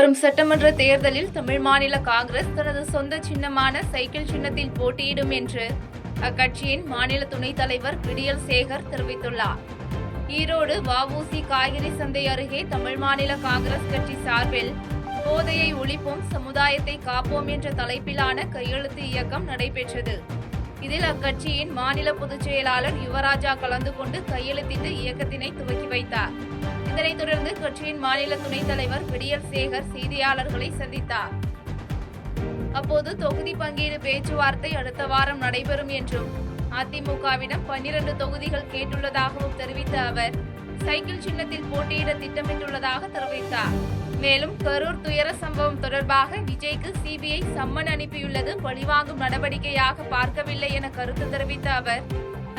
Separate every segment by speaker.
Speaker 1: வரும் சட்டமன்ற தேர்தலில் தமிழ் மாநில காங்கிரஸ் தனது சொந்த சின்னமான சைக்கிள் சின்னத்தில் போட்டியிடும் என்று அக்கட்சியின் மாநில துணைத் தலைவர் விடியல் சேகர் தெரிவித்துள்ளார். ஈரோடு வ.உ.சி. காய்கறி சந்தை அருகே தமிழ் மாநில காங்கிரஸ் கட்சி சார்பில் போதையை ஒழிப்போம், சமுதாயத்தை காப்போம் என்ற தலைப்பிலான கையெழுத்து இயக்கம் நடைபெற்றது. இதில் அக்கட்சியின் மாநில பொதுச் செயலாளர் யுவராஜா கலந்து கொண்டு கையெழுத்திட்டு இயக்கத்தினை துவக்கி வைத்தார். இதனைத் தொடர்ந்து கட்சியின் மாநில துணைத் தலைவர் விடியல் சேகர் செய்தியாளர்களை சந்தித்தார். அப்போது தொகுதி பங்கீடு பேச்சுவார்த்தை அடுத்த வாரம் நடைபெறும் என்றும் அதிமுகவிடம் 12 தொகுதிகள் கேட்டுள்ளதாகவும் தெரிவித்த அவர் சைக்கிள் சின்னத்தில் போட்டியிட திட்டமிட்டுள்ளதாக தெரிவித்தார். மேலும் கரூர் துயர சம்பவம் தொடர்பாக விஜய்க்கு சிபிஐ சம்மன் அனுப்பியுள்ளது பழிவாங்கும் நடவடிக்கையாக பார்க்கவில்லை என கருத்து தெரிவித்த அவர்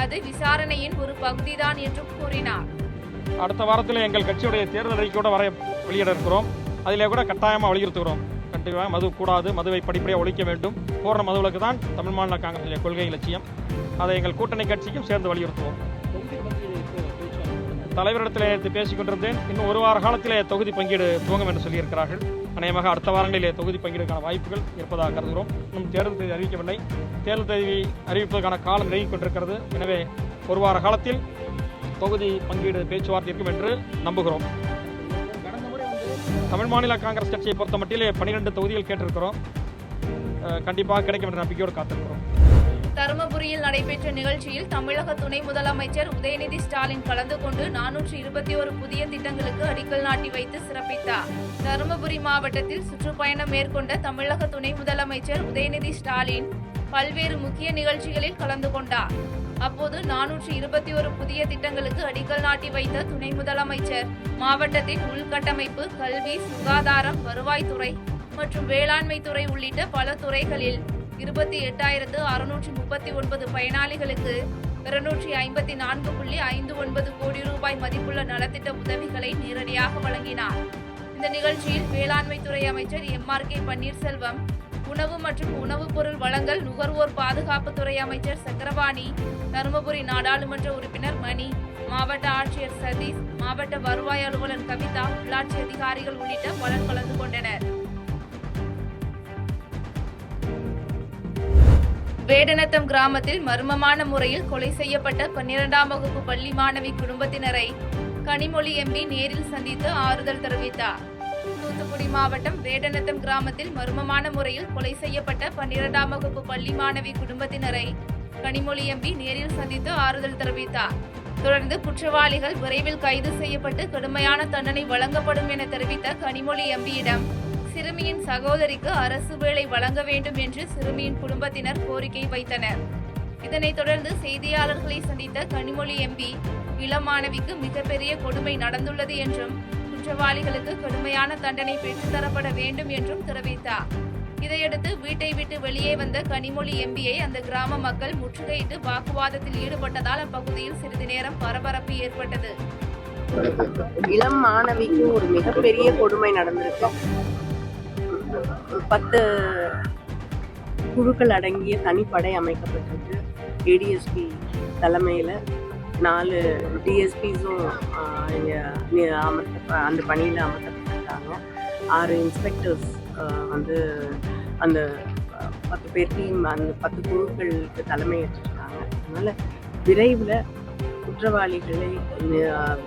Speaker 1: அது விசாரணையின் ஒரு பகுதிதான் என்றும் கூறினார்.
Speaker 2: அடுத்த வாரத்தில் எங்கள் கட்சியுடைய தேர்தல் அறிக்கையோட வெளியிட இருக்கிறோம். அதிலே கூட கட்டாயமாக வலியுறுத்துகிறோம். கண்டிப்பாக மது கூடாது, மதுவை படிப்படியாக ஒழிக்க வேண்டும். பூர்ண மதுவிலக்கு தான் தமிழ் மாநில காங்கிரஸ் கொள்கை லட்சியம். அதை எங்கள் கூட்டணி கட்சிக்கும் சேர்ந்து வலியுறுத்துவோம். தலைவரிடத்தில் எடுத்து பேசிக் கொண்டிருந்தேன். இன்னும் ஒரு வார காலத்திலே தொகுதி பங்கீடு துவங்கும் என்று சொல்லியிருக்கிறார்கள். அநேகமாக அடுத்த வாரங்களிலே தொகுதி பங்கீடுக்கான வாய்ப்புகள் இருப்பதாக கருதுகிறோம். இன்னும் தேர்தல் தேதி அறிவிக்கவில்லை. தேர்தல் தேதி அறிவிப்பதற்கான காலம் நெருங்கிக் கொண்டிருக்கிறது. எனவே ஒரு வார காலத்தில் தொகுதி பங்கீடு பேச்சுவார்த்தை இருக்கும் என்று நம்புகிறோம். தமிழ் மாநில காங்கிரஸ் கட்சியை பொறுத்த மட்டிலே 12 தொகுதிகள் கேட்டிருக்கிறோம். கண்டிப்பாக கிடைக்கும் என்ற நம்பிக்கையோடு காத்திருக்கிறோம்.
Speaker 1: தருமபுரியில் நடைபெற்ற நிகழ்ச்சியில் தமிழக துணை முதலமைச்சர் உதயநிதி ஸ்டாலின் கலந்து கொண்டு 421 புதிய திட்டங்களுக்கு அடிக்கல் நாட்டி வைத்து சிறப்பித்தார். தருமபுரி மாவட்டத்தில் சுற்றுப்பயணம் மேற்கொண்ட தமிழக துணை முதலமைச்சர் உதயநிதி ஸ்டாலின் பல்வேறு முக்கிய நிகழ்ச்சிகளில் கலந்து கொண்டார். அப்போது 421 புதிய திட்டங்களுக்கு அடிக்கல் நாட்டி வைத்த துணை முதலமைச்சர் மாவட்டத்தின் உள்கட்டமைப்பு, கல்வி, சுகாதாரம், வருவாய்த்துறை மற்றும் வேளாண்மை துறை உள்ளிட்ட பல துறைகளில் 28,639 பயனாளிகளுக்கு 254.59 கோடி ரூபாய் மதிப்புள்ள நலத்திட்ட உதவிகளை நேரடியாக வழங்கினார். இந்த நிகழ்ச்சியில் வேளாண்மை துறை அமைச்சர் எம்.ஆர்.கே. பன்னீர்செல்வம், உணவு மற்றும் உணவுப் பொருள் வழங்கல் நுகர்வோர் பாதுகாப்புத்துறை அமைச்சர் சக்கரபாணி, தருமபுரி நாடாளுமன்ற உறுப்பினர் மணி, மாவட்ட ஆட்சியர் சதீஷ், மாவட்ட வருவாய் அலுவலர் கவிதா, உள்ளாட்சி அதிகாரிகள் உள்ளிட்ட பலர் கலந்து கொண்டனர். வேடநத்தம் கிராமத்தில் மர்மமான முறையில் கொலை செய்யப்பட்ட 12ஆம் வகுப்பு பள்ளி மாணவி குடும்பத்தினரை கனிமொழி எம்பி நேரில் சந்தித்து ஆறுதல் தெரிவித்தார். தூத்துக்குடி மாவட்டம் வேடநத்தம் கிராமத்தில் மர்மமான முறையில் கொலை செய்யப்பட்ட 12ஆம் வகுப்பு பள்ளி மாணவி குடும்பத்தினரை கனிமொழி எம்பி நேரில் சந்தித்து ஆறுதல் தெரிவித்தார். தொடர்ந்து குற்றவாளிகள் விரைவில் கைது செய்யப்பட்டு கடுமையான தண்டனை வழங்கப்படும் என தெரிவித்த கனிமொழி எம்பியிடம் சிறுமியின் சகோதரிக்கு அரசு வேலை வழங்க வேண்டும் என்று சிறுமியின் குடும்பத்தினர் கோரிக்கை வைத்தனர். இதனைத் தொடர்ந்து செய்தியாளர்களை சந்தித்த கனிமொழி எம்பி இளம் மாணவிக்கு மிகப்பெரிய கொடுமை நடந்துள்ளது என்றும் குற்றவாளிகளுக்கு கடுமையான தண்டனை பெற்றுத்தரப்பட வேண்டும் என்றும் தெரிவித்தார். இதையடுத்து வீட்டை விட்டு வெளியே வந்த கனிமொழி எம்பியை அந்த கிராம மக்கள் முற்றுகையிட்டு வாக்குவாதத்தில் ஈடுபட்டதால் அப்பகுதியில் சிறிது நேரம் பரபரப்பு ஏற்பட்டது.
Speaker 3: இளம் மாணவிக்கு ஒரு மிகப்பெரிய கொடுமை நடந்திருக்கு. 10 குழுக்கள் அடங்கிய தனிப்படை அமைக்கப்பட்டிருக்கு. ஏடிஎஸ்பி தலைமையில் 4 டிஎஸ்பிஸும் அந்த பணியில் அமர்த்தப்பட்டிருக்காங்க. 6 இன்ஸ்பெக்டர்ஸ் அந்த 10 பேர் டீம் அந்த 10 குழுக்களுக்கு தலைமை ஏற்றிருக்காங்க. அதனால் விரைவில் குற்றவாளிகளை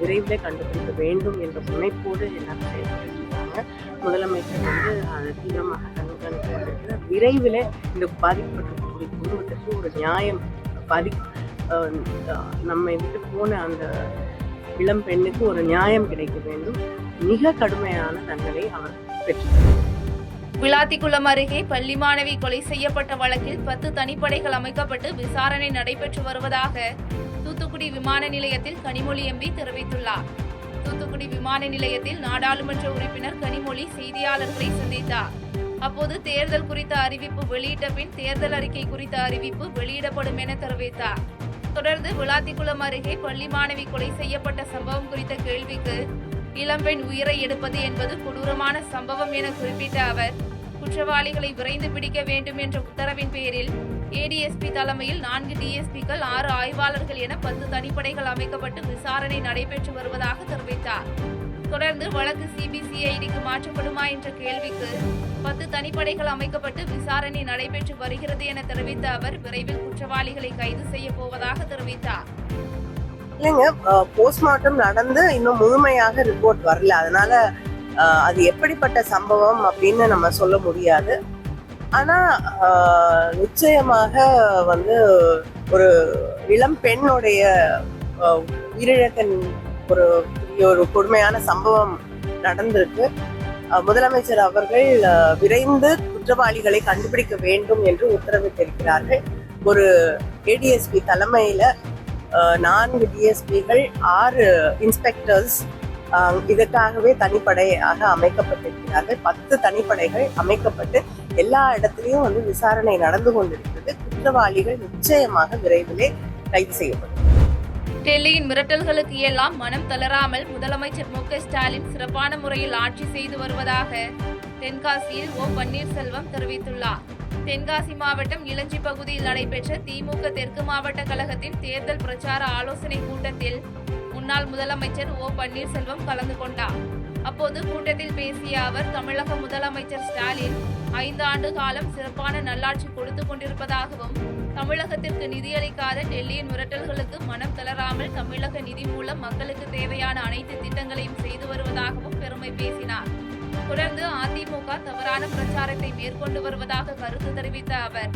Speaker 3: விரைவில் கண்டுபிடிக்க வேண்டும் என்ற முனைப்போடு எல்லாரும் செயல்பட்டுருக்காங்க. முதலமைச்சர் அதை தீவிரமாக கண்காணிக்க விரைவில் இந்த பாதிக்கப்பட்டிருக்கக்கூடிய குடும்பத்திற்கு ஒரு நியாயம் நம்மை விட்டு போன அந்த இளம் பெண்ணுக்கு ஒரு நியாயம் கிடைக்க வேண்டும். மிக கடுமையான தண்டனை அவர் பெற்றார்.
Speaker 1: விளாத்திக்குளம் அருகே பள்ளி மாணவி கொலை செய்யப்பட்ட வழக்கில் 10 தனிப்படைகள் அமைக்கப்பட்டு விசாரணை நடைபெற்று வருவதாக தூத்துக்குடி விமான நிலையத்தில் கனிமொழி எம்பி தெரிவித்துள்ளார். தூத்துக்குடி விமான நிலையத்தில் நாடாளுமன்ற உறுப்பினர் கனிமொழி செய்தியாளர்களை சந்தித்தார். அப்போது தேர்தல் குறித்த அறிவிப்பு வெளியிட்ட பின் தேர்தல் அறிக்கை குறித்த அறிவிப்பு வெளியிடப்படும் என தெரிவித்தார். தொடர்ந்து விளாத்திக்குளம் அருகே பள்ளி மாணவி கொலை செய்யப்பட்ட சம்பவம் குறித்த கேள்விக்கு இளம்பெண் உயிரை எடுப்பது என்பது கொடூரமான சம்பவம் என குறிப்பிட்ட அவர் குற்றவாளிகளை விரைந்து பிடிக்க வேண்டும் என்ற உத்தரவின் பேரில் ஏடிஎஸ்பி தலைமையில் 4 டிஎஸ்பிக்கள் 6 ஆய்வாளர்கள் என 10 தனிப்படைகள் அமைக்கப்பட்டு விசாரணை நடைபெற்று வருவதாக தெரிவித்தார். தொடர்ந்து வழக்கு சிபிசிஐடிக்கு மாற்றப்படுமா என்ற கேள்விக்கு 10 தனிப்படைகள் அமைக்கப்பட்டு விசாரணை நடைபெற்று வருகிறது என தெரிவித்த அவர் விரைவில் குற்றவாளிகளை கைது செய்ய போவதாக தெரிவித்தார்.
Speaker 3: இல்லைங்க, போஸ்ட்மார்ட்டம் நடந்து இன்னும் முழுமையாக ரிப்போர்ட் வரல. அதனால அது எப்படிப்பட்ட சம்பவம் அப்படின்னு நம்ம சொல்ல முடியாது. ஆனா நிச்சயமாக ஒரு இளம் பெண்ணுடைய உயிரிழக்க ஒரு கொடுமையான சம்பவம் நடந்திருக்கு. முதலமைச்சர் அவர்கள் விரைந்து குற்றவாளிகளை கண்டுபிடிக்க வேண்டும் என்று உத்தரவிட்டிருக்கிறார்கள். ஒரு ஏடிஎஸ்பி தலைமையில 4 டிஎஸ்பிகள் 6 இன்ஸ்பெக்டர்ஸ் இதற்காகவே தனிப்படையாக அமைக்கப்பட்டிருக்கிறார்கள். 10 தனிப்படைகள் அமைக்கப்பட்டு எல்லா இடத்திலையும் விசாரணை நடந்து கொண்டிருக்கிறது. குற்றவாளிகள் நிச்சயமாக விரைவிலே கைது செய்யப்படும்.
Speaker 1: டெல்லியின் மிரட்டல்களுக்கு எல்லாம் மனம் தளராமல் முதலமைச்சர் மு க ஸ்டாலின் சிறப்பான முறையில் ஆட்சி செய்து வருவதாக தென்காசியில் ஓ பன்னீர்செல்வம் தெரிவித்துள்ளார். தென்காசி மாவட்டம் இளஞ்சி பகுதியில் நடைபெற்ற திமுக தெற்கு மாவட்ட கழகத்தின் தேர்தல் பிரச்சார ஆலோசனை கூட்டத்தில் முன்னாள் முதலமைச்சர் ஓ பன்னீர்செல்வம் கலந்து கொண்டார். அப்போது கூட்டத்தில் பேசிய அவர் தமிழக முதலமைச்சர் ஸ்டாலின் 5 ஆண்டு காலம் சிறப்பான நல்லாட்சி கொடுத்து கொண்டிருப்பதாகவும் தமிழகத்திற்கு நிதியளிக்காத டெல்லியின் மிரட்டல்களுக்கு மனம் தளராமல் தமிழக நிதி மூலம் மக்களுக்கு தேவையான அனைத்து திட்டங்களையும் செய்து வருவதாகவும் பெருமை பேசினார். தொடர்ந்து அதிமுக தவறான பிரச்சாரத்தை மேற்கொண்டு வருவதாக கருத்து தெரிவித்த அவர்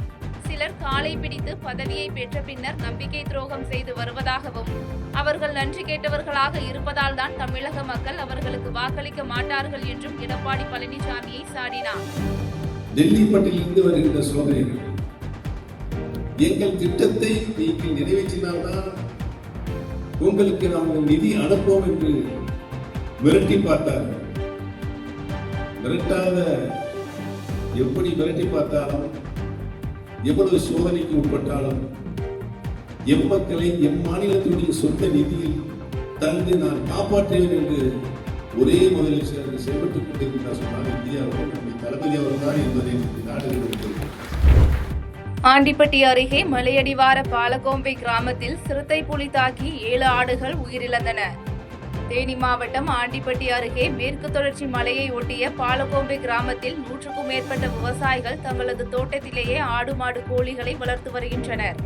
Speaker 1: சிலர் காலை பிடித்து பதவியை பெற்ற பின்னர் நம்பிக்கை துரோகம் செய்து வருவதாகவும் அவர்கள் நன்றி கேட்டவர்களாக இருப்பதால் தான் தமிழக மக்கள் அவர்களுக்கு வாக்களிக்க மாட்டார்கள் என்றும் எடப்பாடி பழனிசாமியை சாடினார்.
Speaker 4: டெல்லி பட்டியலிருந்து வருகின்ற சோதனைகள் எங்கள் திட்டத்தை நீங்கள் நிறைவேற்றினால்தான் உங்களுக்கு நாங்கள் நிதி அனுப்புவோம் என்று மிரட்டி பார்த்தார்கள். மிரட்டாத எப்படி மிரட்டி பார்த்தாலும் எவ்வளவு சோதனைக்கு உட்பட்டாலும் எம்மக்களை மாநிலத்தினுடைய சொந்த நிதியில் தந்து நான் காப்பாற்றுவேன் என்று ஒரே முதலமைச்சர் செயல்பட்டுக் கொண்டிருக்கிறார் சொன்னால் இந்தியாவில் நம்முடைய தளபதி அவர்தான் என்பதை நாடுகள்.
Speaker 1: ஆண்டிப்பட்டி அருகே மலையடிவார பாலகோம்பை கிராமத்தில் சிறுத்தை புலி தாக்கி 7 ஆடுகள் உயிரிழந்தன. தேனி மாவட்டம் ஆண்டிப்பட்டி அருகே மேற்கு தொடர்ச்சி மலையை ஒட்டிய பாலகோம்பை கிராமத்தில் 100க்கும் மேற்பட்ட விவசாயிகள் தங்களது தோட்டத்திலேயே ஆடு மாடு கோழிகளை வளர்த்து வருகின்றனர்.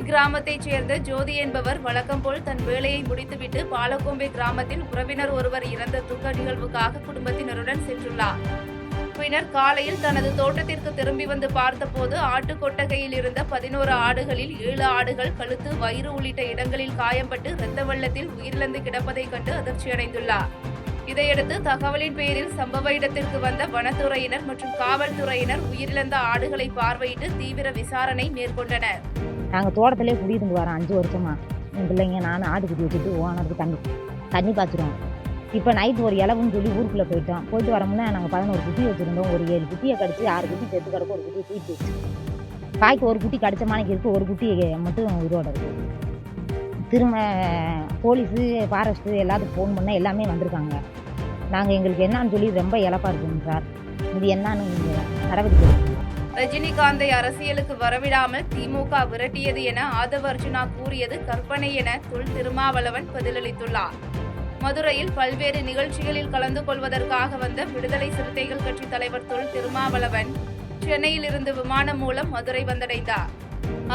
Speaker 1: இக்கிராமத்தைச் சேர்ந்த ஜோதி என்பவர் வழக்கம் போல் தன் வேலையை முடித்துவிட்டு பாலகோம்பை கிராமத்தில் உறவினர் ஒருவர் இறந்த துக்க நிகழ்வுக்காக குடும்பத்தினருடன் சென்றுள்ளார். பின்னர் காலையில் தனது தோட்டத்திற்கு திரும்பி வந்து பார்த்தபோது ஆட்டு கொட்டகையில் இருந்த 11 ஆடுகளில் 7 ஆடுகள் கழுத்து, வயிறு உள்ளிட்ட இடங்களில் காயம்பட்டு இரத்த வெள்ளத்தில் உயிரிழந்து கிடப்பதைக் கண்டு அதிர்ச்சியடைந்துள்ளார். இதையடுத்து தகவலின் பேரில் சம்பவ இடத்திற்கு வந்த வனத்துறையினர் மற்றும் காவல்துறையினர் உயிரிழந்த ஆடுகளை பார்வையிட்டு தீவிர விசாரணை மேற்கொண்டனர்.
Speaker 5: நாங்கள் தோட்டத்திலே குடியிருந்து வரோம் 5 வருஷமா. என் பிள்ளைங்க நானும் ஆடு குட்டி வச்சுட்டு ஓனருக்கு தண்ணி பாய்ச்சிடுவோம். இப்போ நைட்டு ஒரு இலவுன்னு சொல்லி ஊருக்குள்ளே போயிட்டு வரோம்னா நாங்கள் 11 குட்டி வச்சுருந்தோம். ஒரு 7 குட்டியை கடிச்சு 6 குட்டி செத்து கிடக்கு, ஒரு குட்டியை தூக்கி வச்சு காய்க்கு ஒரு குட்டி கடிச்ச மாணிக்கு இருக்குது, ஒரு குட்டி மட்டும் உயிரோட இருக்குது. திரும்ப போலீஸு ஃபாரஸ்ட்டு எல்லாத்துக்கும் ஃபோன் பண்ணால் எல்லாமே வந்திருக்காங்க. நாங்கள் எங்களுக்கு என்னான்னு சொல்லி ரொம்ப இழப்பாக இருக்குங்க சார். இது என்னான்னு நீங்கள் நடவடிக்கை.
Speaker 1: ரஜினிகாந்தை அரசியலுக்கு வரவிடாமல் திமுக விரட்டியது என ஆதவ அர்ஜுனா கூறியது கற்பனை என தொல் திருமாவளவன் பதிலளித்துள்ளார். மதுரையில் பல்வேறு நிகழ்ச்சிகளில் கலந்து கொள்வதற்காக வந்த விடுதலை சிறுத்தைகள் கட்சி தலைவர் தொல் திருமாவளவன் சென்னையில் இருந்து விமானம் மூலம் மதுரை வந்தடைந்தார்.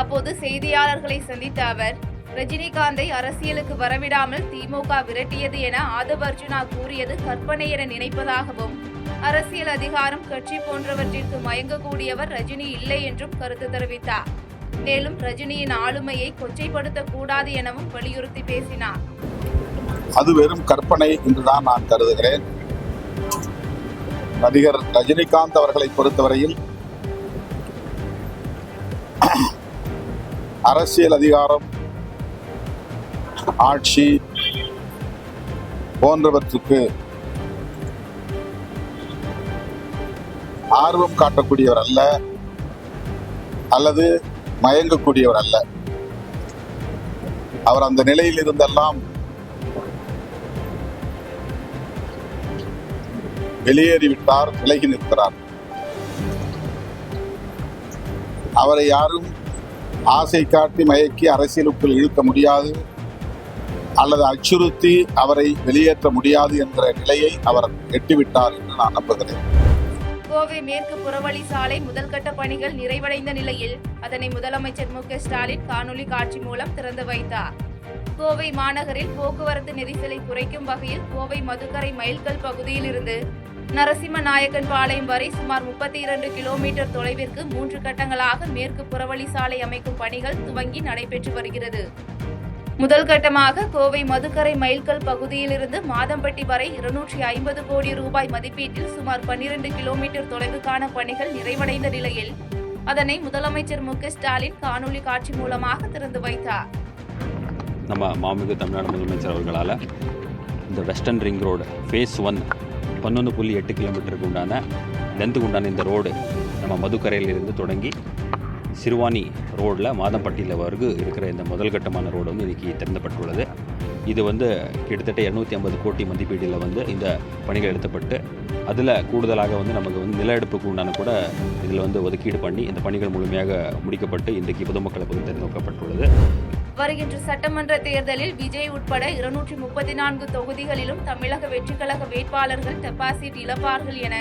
Speaker 1: அப்போது செய்தியாளர்களை சந்தித்த அவர் ரஜினிகாந்தை அரசியலுக்கு வரவிடாமல் திமுக விரட்டியது என ஆதவ அர்ஜுனா கூறியது கற்பனை என நினைப்பதாகவும் அரசியல் அதிகாரம், கட்சி போன்றவற்றிற்கு மயங்கக்கூடியவர் ரஜினி இல்லை என்றும் கருத்து தெரிவித்தார். மேலும் ரஜினியின் ஆளுமையை கொச்சைப்படுத்தக் கூடாது எனவும் வலியுறுத்தி பேசினார்.
Speaker 6: அது வெறும் கற்பனை என்றுதான் நான் கருதுகிறேன். நடிகர் ரஜினிகாந்த் அவர்களை பொறுத்தவரையில் அரசியல் அதிகாரம், ஆட்சி போன்றவற்றுக்கு ஆர்வம் காட்டக்கூடியவர் அல்ல, அல்லது மயங்கக்கூடியவர் அல்ல. அவர் அந்த நிலையில் இருந்தெல்லாம் வெளியேறிவிட்டார், விலகி நிற்கிறார். அவரை யாரும் ஆசை காட்டி மயக்கி அரசியலுக்குள் இழுக்க முடியாது. அல்லது அச்சுறுத்தி அவரை வெளியேற்ற முடியாது என்கிற நிலையை அவர் எட்டிவிட்டார் என்று நான் நம்புகிறேன்.
Speaker 1: கோவை மேற்கு புறவழி சாலை முதல்கட்ட பணிகள் நிறைவடைந்த நிலையில் அதனை முதலமைச்சர் மு க ஸ்டாலின் காணொலி காட்சி மூலம் திறந்து வைத்தார். கோவை மாநகரில் போக்குவரத்து நெரிசலை குறைக்கும் வகையில் கோவை மதுக்கரை மைல்கல் பகுதியில் இருந்து நரசிம்மநாயக்கன் பாளையம் வரை சுமார் 32 கிலோமீட்டர் தொலைவிற்கு 3 கட்டங்களாக மேற்கு புறவழி சாலை அமைக்கும் பணிகள் துவங்கி நடைபெற்று வருகிறது. முதல் கட்டமாக கோவை மதுக்கரை மைல்கல் பகுதியிலிருந்து மாதம்பட்டி வரை 250 கோடி ரூபாய் மதிப்பீட்டில் சுமார் 12 கிலோமீட்டர் தொலைவுக்கான பணிகள் நிறைவடைந்த நிலையில் அதனை முதலமைச்சர் மு க ஸ்டாலின் காணொலி காட்சி மூலமாக திறந்து வைத்தார்.
Speaker 7: நம்ம மாண்புமிகு தமிழ்நாடு முதலமைச்சர் அவர்களால் இந்த வெஸ்டர்ன் ரிங் ரோடு ஃபேஸ் 1 11.8 கிலோமீட்டருக்கு உண்டான லென்த்துக்கு உண்டான இந்த ரோடு நம்ம மதுக்கரையிலிருந்து தொடங்கி சிறுவாணி ரோடில் மாதம்பட்டியில் வரைக்கும் இருக்கிற இந்த முதல் கட்டமான ரோடு வந்து இன்றைக்கி திறந்தப்பட்டுள்ளது. இது வந்து கிட்டத்தட்ட 250 கோடி மதிப்பீட்டில் வந்து இந்த பணிகள் எடுத்தப்பட்டு அதில் கூடுதலாக வந்து நமக்கு வந்து நில எடுப்புக்கு உண்டான கூட இதில் வந்து ஒதுக்கீடு பண்ணி இந்த பணிகள் முழுமையாக முடிக்கப்பட்டு இன்றைக்கு பொதுமக்களுக்கு திறந்துவைக்கப்பட்டுள்ளது.
Speaker 1: வருகின்ற சட்டமன்ற தேர்தலில் விஜய் உட்பட 234 தொகுதிகளிலும் தமிழக வெற்றிக்கழக வேட்பாளர்கள் டெபாசிட் இழப்பார்கள் என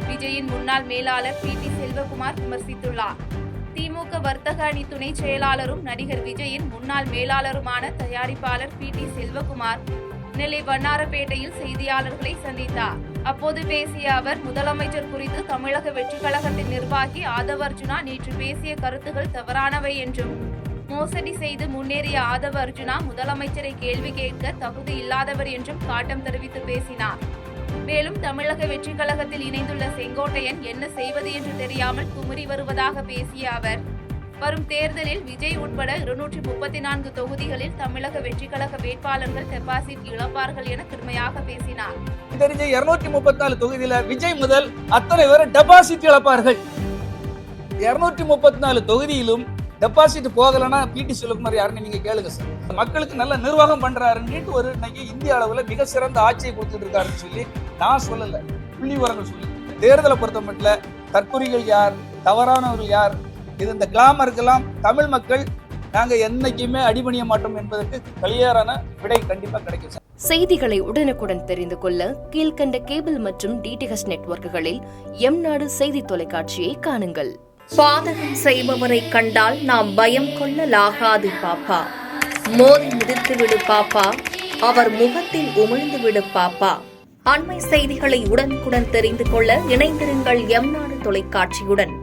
Speaker 1: விஜயின் முன்னாள் மேலாளர் PT செல்வகுமார் விமர்சித்துள்ளார். திமுக வர்த்தக அணி துணை செயலாளரும் நடிகர் விஜயின் முன்னாள் மேலாளருமான தயாரிப்பாளர் PT செல்வகுமார் நெல்லை வண்ணாரப்பேட்டையில் செய்தியாளர்களை சந்தித்தார். அப்போது பேசிய அவர், முதலமைச்சர் குறித்து தமிழக வெற்றிக்கழகத்தின் நிர்வாகி ஆதவ் அர்ஜுனா நேற்று பேசிய கருத்துகள் தவறானவை என்றும், மோசடி செய்து முன்னேறிய ஆதவ் அர்ஜுனா முதலமைச்சரை கேள்வி கேட்க தகுதி இல்லாதவர் என்றும் காட்டம் தெரிவித்து பேசினார். மேலும் தமிழக வெற்றி கழகத்தில் இணைந்துள்ள செங்கோட்டையன் என்ன செய்வது என்று தெரியாமல் குமுறி வருவதாக பேசிய அவர், வரும் தேர்தலில் விஜய் உட்பட 234 தொகுதிகளில் தமிழக வெற்றி கழக வேட்பாளர்கள் டெபாசிட் இழப்பார்கள் என கடுமையாக பேசினார்.
Speaker 8: தெரிஞ்ச 234 தொகுதியில விஜய் முதல் அத்தனை பேர் டெபாசிட் இழப்பார்கள். 234 தொகுதியிலும் டெபாசிட் போகலன்னா PT செல்வகுமார் யாருன்னு நீங்க கேளுங்க சார். மக்களுக்கு நல்ல நிர்வாகம் பண்றாருன்னு ஒரு இன்னைக்கு இந்திய அளவுல மிக சிறந்த ஆட்சியை கொடுத்துட்டு இருக்காருன்னு சொல்லி நான் சொல்லல, புள்ளி விவரங்கள் சொல்லி. தேர்தலை பொறுத்த மட்டும் தற்குறிகள் யார், தவறானவர்கள் யார், இது இந்த கிளாமருக்கெல்லாம் தமிழ் மக்கள் நாங்க என்னைக்குமே அடிபணிய மாட்டோம் என்பதற்கு கிளியரான விடை கண்டிப்பா கிடைக்கும் சார்.
Speaker 9: செய்திகளை உடனுக்குடன் தெரிந்து கொள்ள கீழ்கண்ட கேபிள் மற்றும் DTH நெட்வொர்க்குகளில் எம்நாடு செய்தி தொலைக்காட்சியை காணுங்கள். பாதகம் செய்பவரை கண்டால் நாம் பயம் கொள்ளலாகாது பாப்பா. மோதி மிதித்து விடு பாப்பா, அவர் முகத்தில் உமிழ்ந்து விடு பாப்பா. அண்மை செய்திகளை உடனுக்குடன் தெரிந்து கொள்ள இணைந்திருங்கள் எம்நாடு தொலைக்காட்சியுடன்.